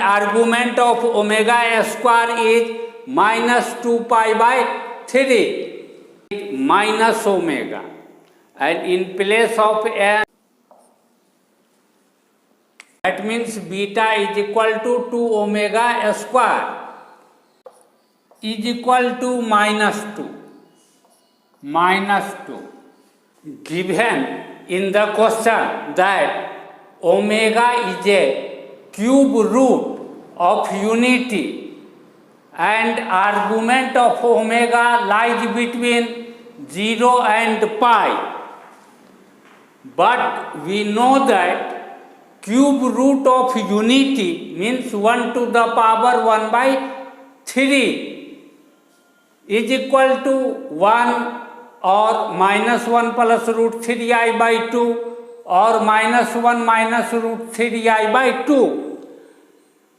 argument of omega square is minus 2 pi by 3 minus omega, and in place of n, that means beta is equal to 2 omega square is equal to minus 2. Given in the question that omega is a cube root of unity and argument of omega lies between 0 and pi, but we know that cube root of unity means 1 to the power 1 by 3 is equal to 1 or minus 1 plus root 3i by 2 or minus 1 minus root 3i by 2.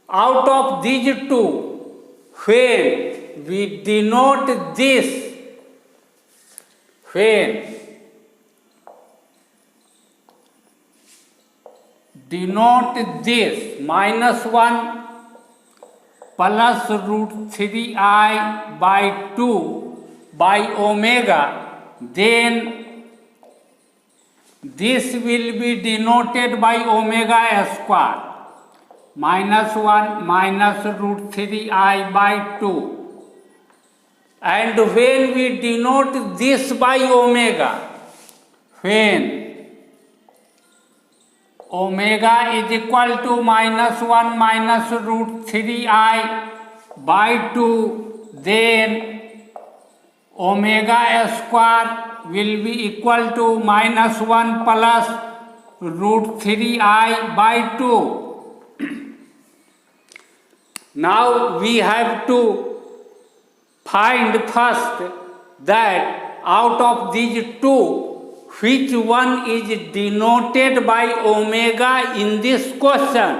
Out of these two, when we denote this, minus 1 plus root 3i by 2 by omega, then this will be denoted by omega square, minus 1 minus root 3i by 2. And when we denote this by omega, when omega is equal to minus 1 minus root 3i by 2, then omega square will be equal to minus 1 plus root 3i by 2. Now we have to find first that out of these two, which one is denoted by omega in this question.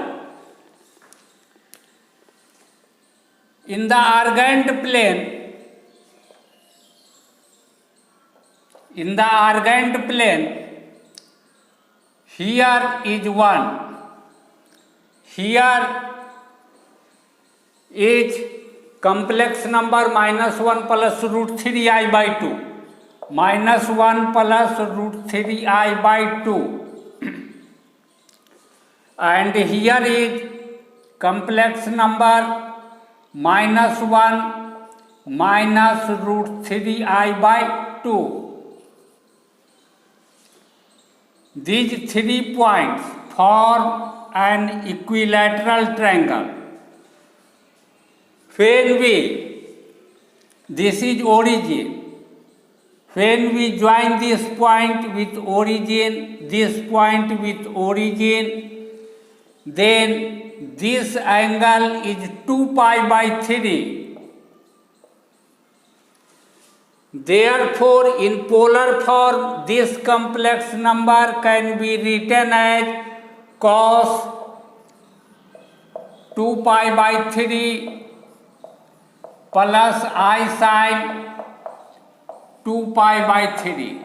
In the argand plane, here is 1, here is complex number minus 1 plus root 3i by 2, minus 1 plus root 3i by 2, and here is complex number minus 1 minus root 3i by 2. These 3 points form an equilateral triangle. This is origin. When we join this point with origin, this point with origin, then this angle is 2 pi by 3. Therefore, in polar form, this complex number can be written as cos 2 pi by 3 plus I sin 2 pi by 3.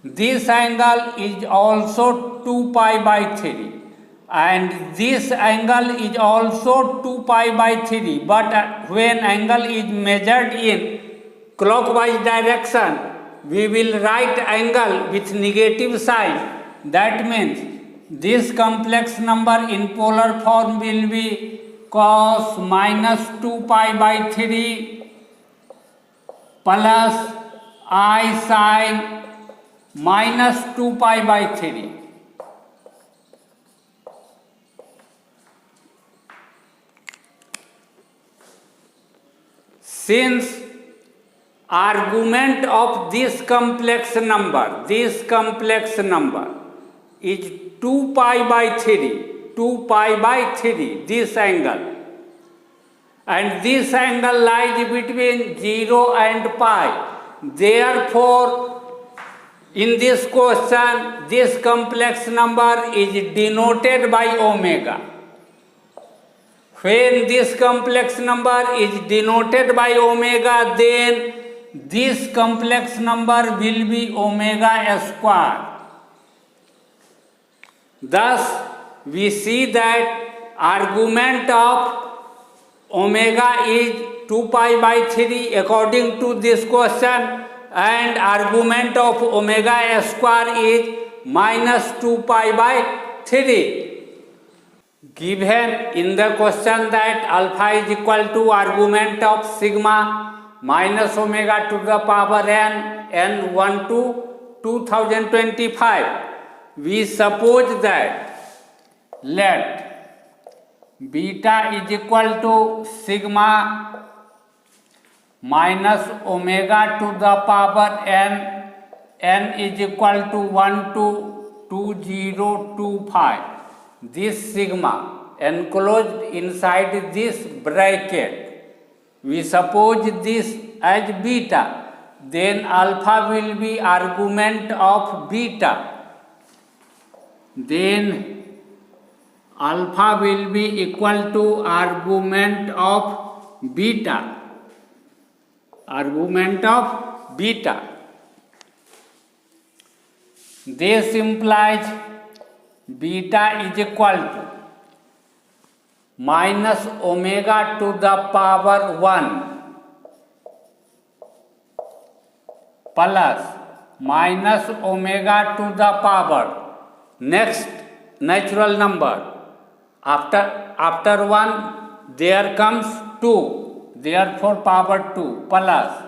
This angle is also 2 pi by 3 and this angle is also 2 pi by 3, but when angle is measured in clockwise direction, we will write angle with negative sign. That means this complex number in polar form will be cos minus 2 pi by 3 plus I sin minus 2 pi by 3. Since argument of this complex number is 2 pi by 3, this angle, and this angle lies between 0 and pi. Therefore, in this question, this complex number is denoted by omega. When this complex number is denoted by omega, then this complex number will be omega square. Thus, we see that argument of omega is 2 pi by 3 according to this question, and argument of omega square is minus 2 pi by 3. Given in the question that alpha is equal to argument of sigma minus omega to the power n 1 to 2025, we suppose that let beta is equal to sigma minus omega to the power n is equal to 1 to 2025. This sigma enclosed inside this bracket, we suppose this as beta, then alpha will be argument of beta, then alpha will be equal to argument of beta, This implies beta is equal to minus omega to the power 1 plus minus omega to the power next natural number. After 1 there comes 2, therefore power 2 plus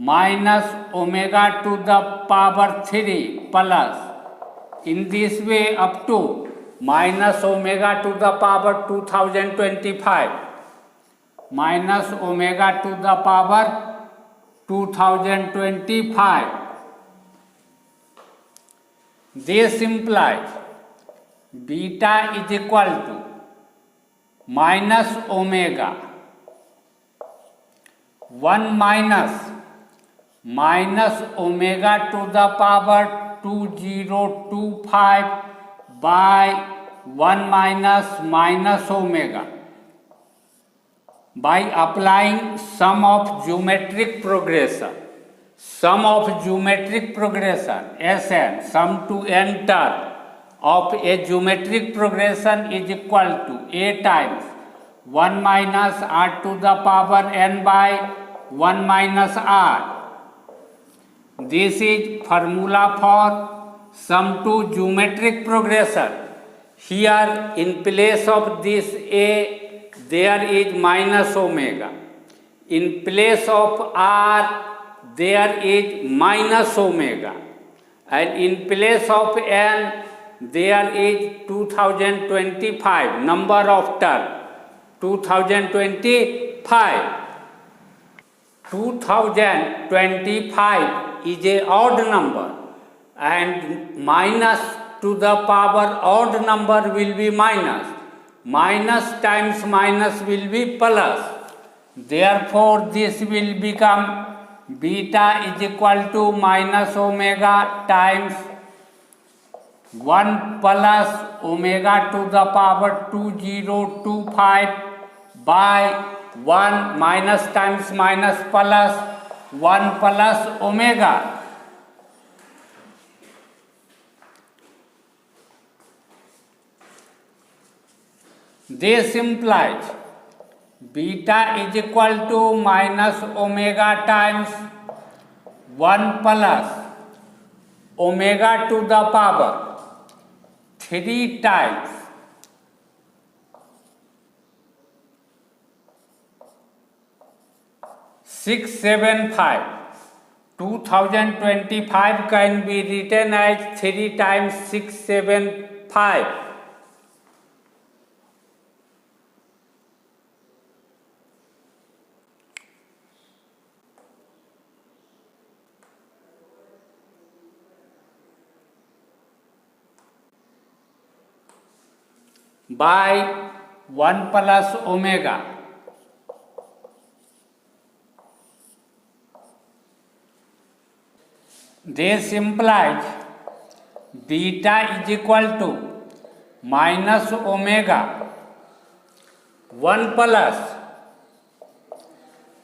minus omega to the power 3 plus, in this way up to minus omega to the power 2025, minus omega to the power 2025. This implies beta is equal to minus omega 1 minus omega to the power 2025 by 1 minus omega by applying sum of geometric progression. Sum of geometric progression Sn, sum to n term of a geometric progression is equal to a times 1 minus r to the power n by 1 minus r. This is formula for sum to geometric progression. Here in place of this a there is minus omega. In place of r there is minus omega, and in place of n there is 2025 number of term 2025. 2025 is a odd number, and minus to the power odd number will be minus. Minus times minus will be plus. Therefore, this will become beta is equal to minus omega times 1 plus omega to the power 2025 by 1 minus times minus plus 1 plus omega. This implies beta is equal to minus omega times 1 plus omega to the power 3 times 675. 2025 can be written as 3 times 675. By 1 plus omega. This implies beta is equal to minus omega 1 plus,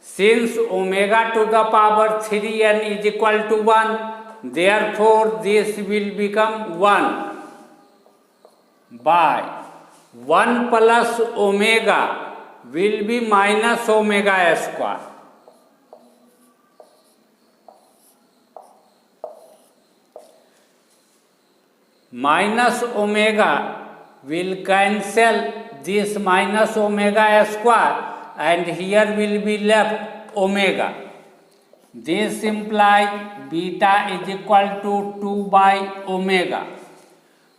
since omega to the power 3n is equal to 1, therefore this will become 1. by 1 plus omega will be minus omega square. Minus omega will cancel this minus omega square and here will be left omega. This implies beta is equal to 2 by omega.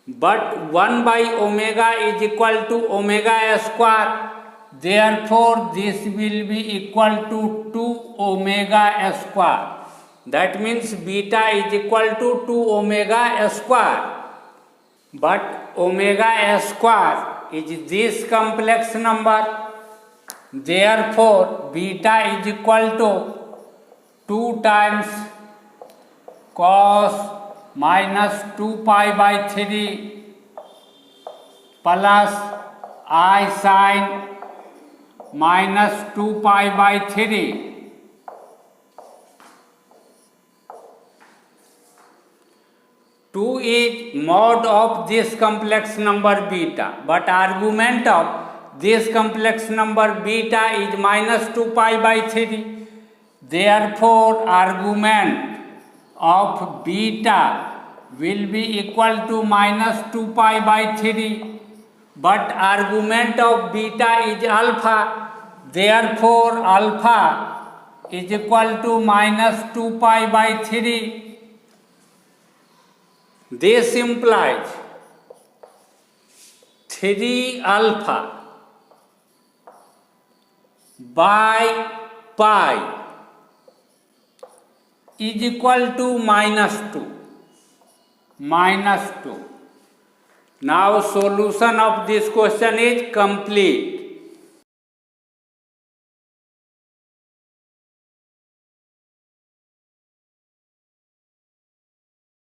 But 1 by omega is equal to omega square. Therefore, this will be equal to 2 omega square. That means beta is equal to 2 omega square. But omega square is this complex number. Therefore, beta is equal to 2 times cos minus 2 pi by 3 plus I sin minus 2 pi by 3. Two is mod of this complex number beta, but argument of this complex number beta is minus 2 pi by 3. Therefore, argument of beta will be equal to minus 2 pi by 3. But argument of beta is alpha. Therefore, alpha is equal to minus 2 pi by 3. This implies 3 alpha by pi is equal to minus 2. Minus 2. Now solution of this question is complete.